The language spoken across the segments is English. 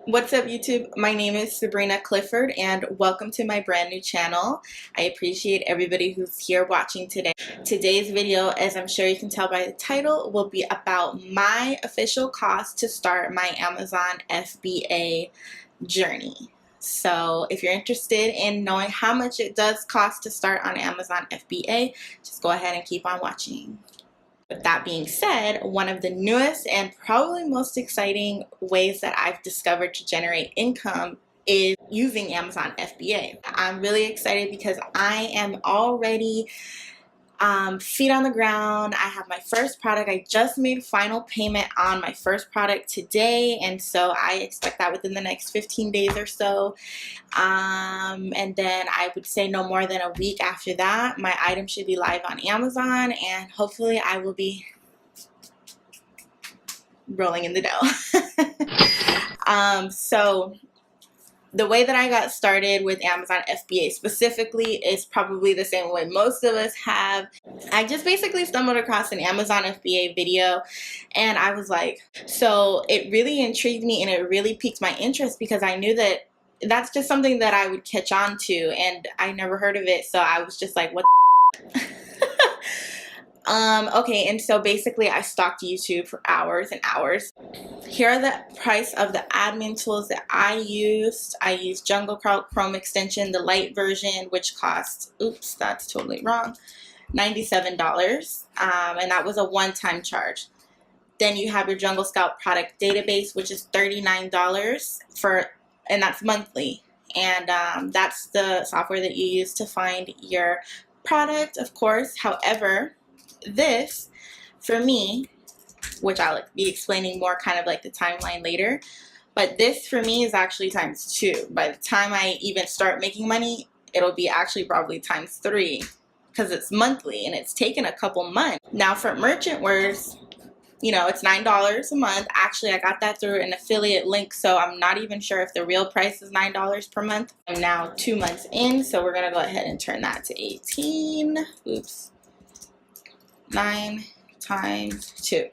What's up, YouTube? My name is Sabrina Clifford and welcome to my brand new channel. I appreciate everybody who's here watching today. Today's video, as I'm sure you can tell by the title, will be about my official cost to start my Amazon FBA journey. So if you're interested in knowing how much it does cost to start on Amazon FBA, just go ahead and keep on watching. With that being said, one of the newest and probably most exciting ways that I've discovered to generate income is using Amazon FBA. I'm really excited because I am already feet on the ground. I have my first product. I just made final payment on my first product today, and so I expect that within the next 15 days or so. And then I would say no more than a week after that, my item should be live on Amazon, and hopefully I will be rolling in the dough. So the way that I got started with Amazon FBA specifically is probably the same way most of us have. I just basically stumbled across an Amazon FBA video and I was like, so it really intrigued me and it really piqued my interest because I knew that that's just something that I would catch on to, and I never heard of it, so I was just like, what the okay, and so basically I stalked YouTube for hours and hours. Here are the price of the admin tools that I used. I used Jungle Chrome extension, the light version, which cost, oops, that's totally wrong, $97. And that was a one-time charge. Then you have your Jungle Scout product database, which is $39 and that's monthly. And that's the software that you use to find your product, of course. However, this, for me, which I'll be explaining more kind of like the timeline later, but this for me is actually ×2. By the time I even start making money, it'll be actually probably ×3 because it's monthly and it's taken a couple months. Now for Merchant Words, you know, it's $9 a month. Actually, I got that through an affiliate link, so I'm not even sure if the real price is $9 per month. I'm now 2 months in, so we're gonna go ahead and turn that to 18. Oops. 9 times 2.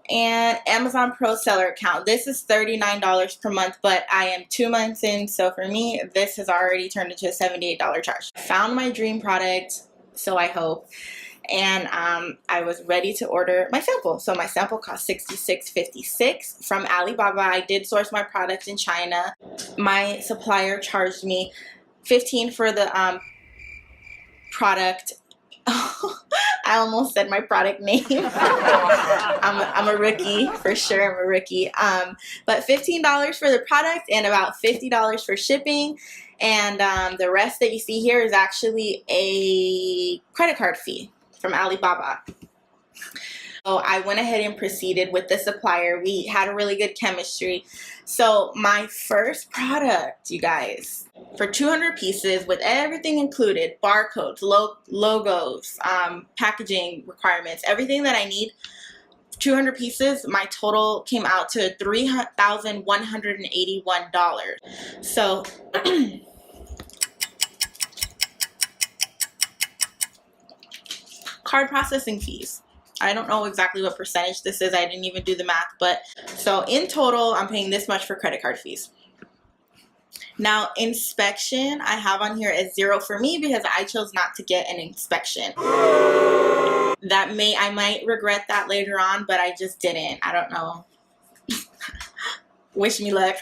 And Amazon Pro Seller Account. This is $39 per month, but I am 2 months in, so for me, this has already turned into a $78 charge. I found my dream product, so I hope, and I was ready to order my sample. So my sample cost $66.56 from Alibaba. I did source my product in China. My supplier charged me $15 for the product. I almost said my product name. I'm a rookie, for sure. I'm a rookie. But $15 for the product and about $50 for shipping. And the rest that you see here is actually a credit card fee from Alibaba. So I went ahead and proceeded with the supplier. We had a really good chemistry. So my first product, you guys, for 200 pieces with everything included, barcodes, logos, packaging requirements, everything that I need, 200 pieces, my total came out to $3,181. So card processing fees. I don't know exactly what percentage this is. I didn't even do the math, but so in total, I'm paying this much for credit card fees. Now, inspection, I have on here as 0 for me because I chose not to get an inspection. I might regret that later on, but I just didn't. I don't know. Wish me luck.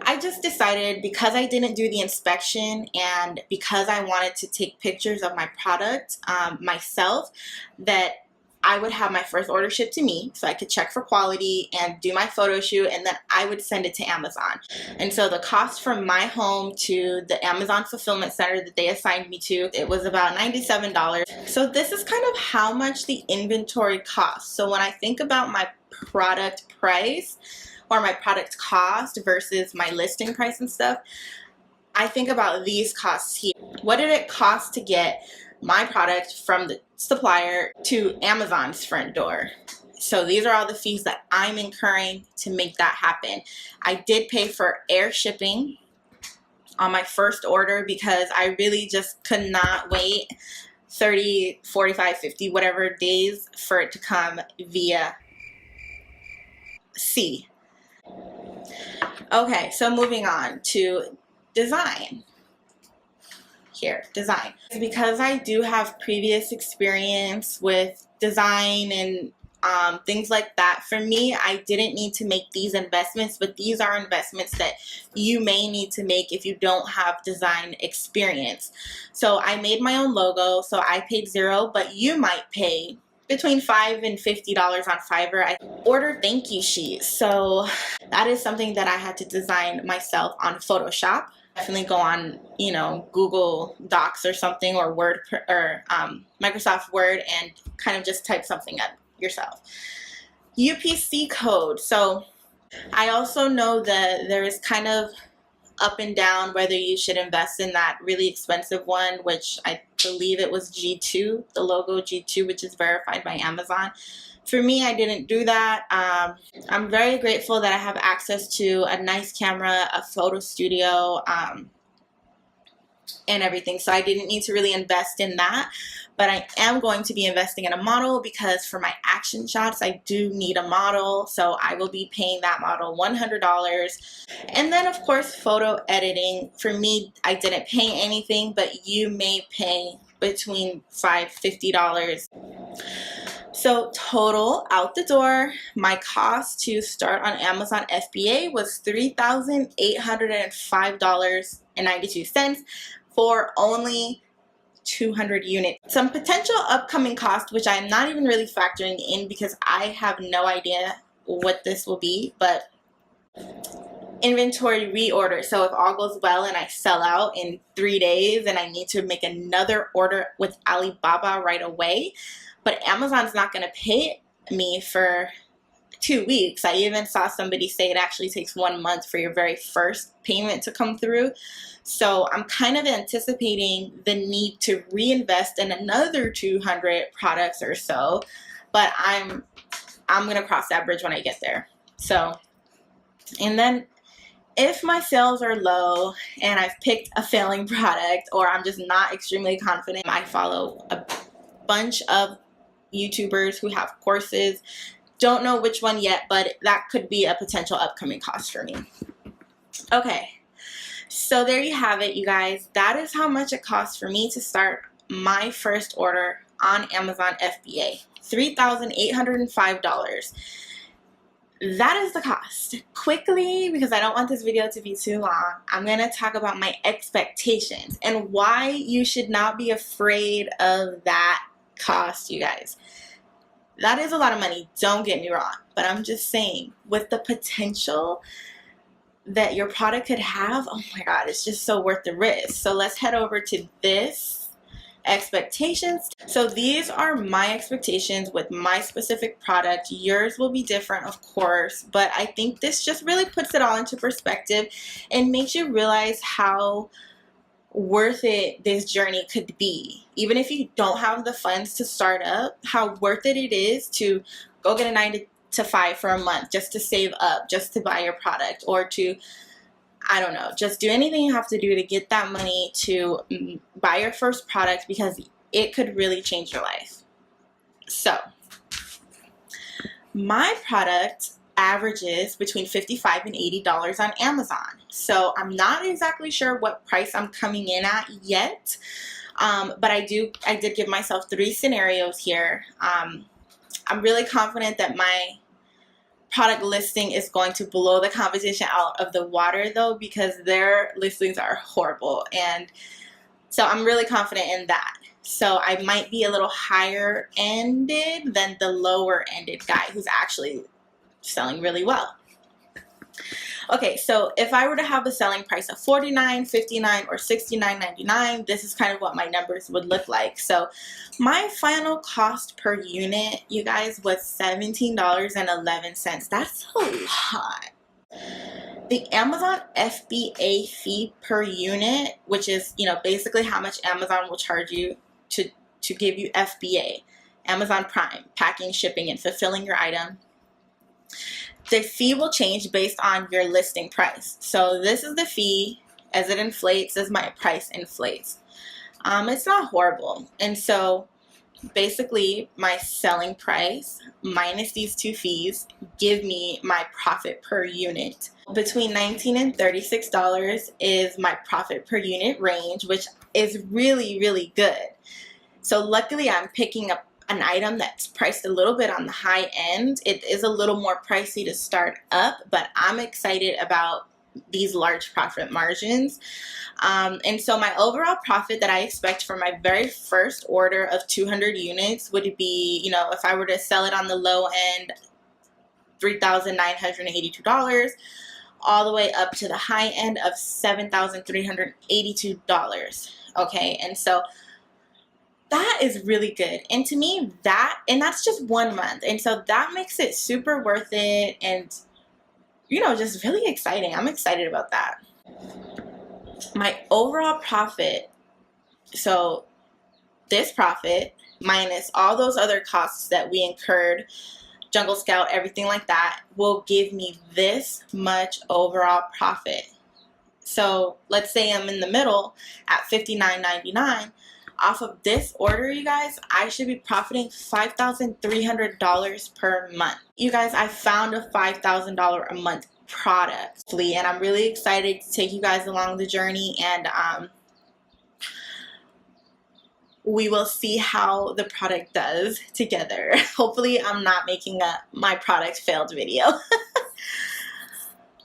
I just decided because I didn't do the inspection and because I wanted to take pictures of my product myself, that I would have my first order shipped to me so I could check for quality and do my photo shoot, and then I would send it to Amazon. And so the cost from my home to the Amazon fulfillment center that they assigned me to, it was about $97. So this is kind of how much the inventory costs. So when I think about my product price or my product cost versus my listing price and stuff, I think about these costs here. What did it cost to get my product from the supplier to Amazon's front door? So these are all the fees that I'm incurring to make that happen. I did pay for air shipping on my first order because I really just could not wait 30, 45, 50, whatever days for it to come via C. Okay, so moving on to design. Here, design. Because I do have previous experience with design and things like that, for me, I didn't need to make these investments, but these are investments that you may need to make if you don't have design experience. So I made my own logo, so I paid $0, but you might pay between $5 and $50 on Fiverr. I ordered thank you sheets, so that is something that I had to design myself on Photoshop. Definitely go on, you know, Google Docs or something, or Word or Microsoft Word, and kind of just type something up yourself. UPC code. So I also know that there is kind of up and down whether you should invest in that really expensive one, which I believe it was G2, the logo G2, which is verified by Amazon. For me, I didn't do that. I'm very grateful that I have access to a nice camera, a photo studio, and everything. So I didn't need to really invest in that. But I am going to be investing in a model, because for my action shots, I do need a model. So I will be paying that model $100. And then, of course, photo editing. For me, I didn't pay anything, but you may pay between $5 $50. So total out the door, my cost to start on Amazon FBA was $3,805.92 for only 200 units. Some potential upcoming costs, which I'm not even really factoring in because I have no idea what this will be, but inventory reorder. So if all goes well and I sell out in 3 days and I need to make another order with Alibaba right away, but Amazon's not going to pay me for 2 weeks. I even saw somebody say it actually takes 1 month for your very first payment to come through. So I'm kind of anticipating the need to reinvest in another 200 products or so, but I'm going to cross that bridge when I get there. So, and then if my sales are low and I've picked a failing product, or I'm just not extremely confident, I follow a bunch of YouTubers who have courses. Don't know which one yet, but that could be a potential upcoming cost for me. Okay, so there you have it, you guys. That is how much it costs for me to start my first order on Amazon FBA. $3,805. That is the cost. Quickly, because I don't want this video to be too long, I'm going to talk about my expectations and why you should not be afraid of that cost, you guys. That is a lot of money, don't get me wrong, but I'm just saying, with the potential that your product could have, oh my God, it's just so worth the risk. So let's head over to this. Expectations. So these are my expectations with my specific product. Yours will be different, of course, but I think this just really puts it all into perspective and makes you realize how worth it this journey could be. Even if you don't have the funds to start up, how worth it is to go get a 9 to 5 for a month just to save up, just to buy your product, or to, I don't know, just do anything you have to do to get that money to buy your first product, because it could really change your life. So my product averages between $55 and $80 on Amazon. So I'm not exactly sure what price I'm coming in at yet, but I did give myself 3 scenarios here. I'm really confident that my product listing is going to blow the competition out of the water, though, because their listings are horrible, and so I'm really confident in that. So I might be a little higher ended than the lower ended guy who's actually selling really well. Okay, so if I were to have a selling price of $49, $59, or $69.99, this is kind of what my numbers would look like. So my final cost per unit, you guys, was $17.11. That's a lot. The Amazon FBA fee per unit, which is, you know, basically how much Amazon will charge you to give you FBA, Amazon Prime, packing, shipping, and fulfilling your item. The fee will change based on your listing price. So this is the fee. As it inflates, as my price inflates. It's not horrible. And so basically my selling price minus these two fees give me my profit per unit. Between $19 and $36 is my profit per unit range, which is really, really good. So luckily I'm picking up an item that's priced a little bit on the high end. It is a little more pricey to start up, but I'm excited about these large profit margins. And so my overall profit that I expect for my very first order of 200 units would be, you know, if I were to sell it on the low end, $3,982, all the way up to the high end of $7,382. Okay, and so that is really good. And to me, that's just 1 month. And so that makes it super worth it and, you know, just really exciting. I'm excited about that. My overall profit, so this profit minus all those other costs that we incurred, Jungle Scout, everything like that, will give me this much overall profit. So let's say I'm in the middle at $59.99. Off of this order, you guys, I should be profiting $5,300 per month. You guys, I found a $5,000 a month product, and I'm really excited to take you guys along the journey, and we will see how the product does together. Hopefully I'm not making a my product failed video.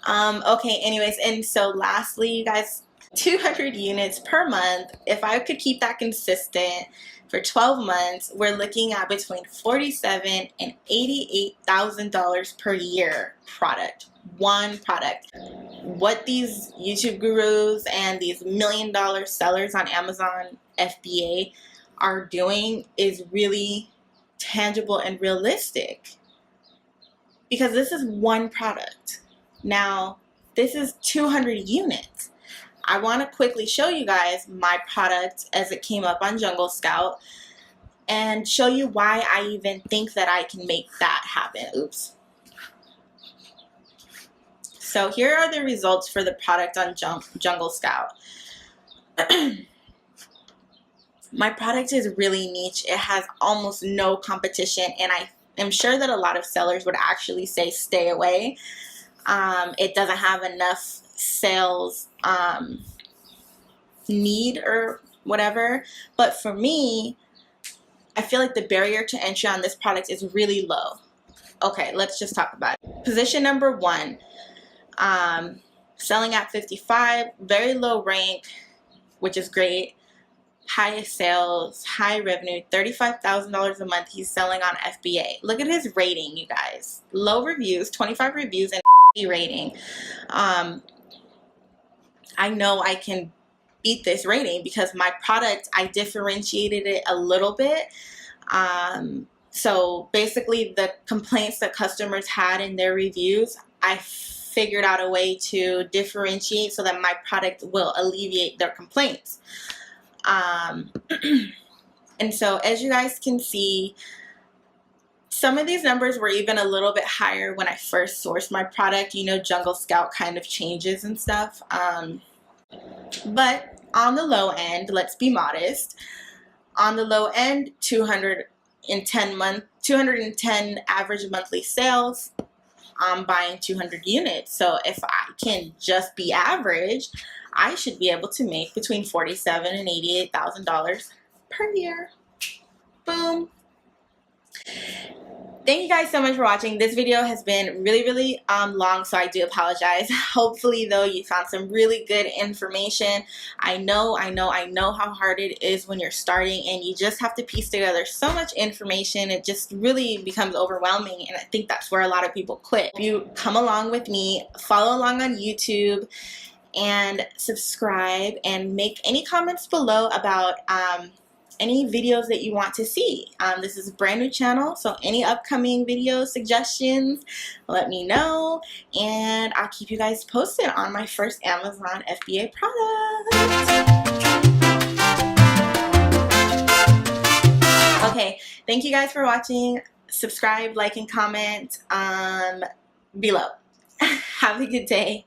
Okay, anyways, and so lastly, you guys, 200 units per month, if I could keep that consistent for 12 months, we're looking at between $47,000 and $88,000 per year product. One product. What these YouTube gurus and these $1 million sellers on Amazon FBA are doing is really tangible and realistic, because this is one product. Now, this is 200 units. I want to quickly show you guys my product as it came up on Jungle Scout and show you why I even think that I can make that happen. Oops. So here are the results for the product on Jungle Scout. My product is really niche. It has almost no competition, and I am sure that a lot of sellers would actually say stay away. It doesn't have enough sales need or whatever, but for me, I feel like the barrier to entry on this product is really low. Okay, let's just talk about it. Position number 1, selling at 55, very low rank, which is great. Highest sales, high revenue, $35,000 a month. He's selling on FBA. Look at his rating, you guys. Low reviews, 25 reviews, and rating. I know I can beat this rating because my product, I differentiated it a little bit. So basically the complaints that customers had in their reviews, I figured out a way to differentiate so that my product will alleviate their complaints. And so as you guys can see, some of these numbers were even a little bit higher when I first sourced my product. You know, Jungle Scout kind of changes and stuff. But on the low end, let's be modest. On the low end, 210 average monthly sales. I'm buying 200 units. So if I can just be average, I should be able to make between $47,000 and $88,000 per year. Boom. Thank you guys so much for watching. This video has been really long, so I do apologize. Hopefully though you found some really good information. I know how hard it is when you're starting and you just have to piece together so much information. It just really becomes overwhelming, and I think that's where a lot of people quit. If you come along with me, follow along on YouTube and subscribe, and make any comments below about any videos that you want to see. This is a brand new channel, so any upcoming video suggestions, let me know, and I'll keep you guys posted on my first Amazon FBA product. Okay, thank you guys for watching. Subscribe, like, and comment below. Have a good day.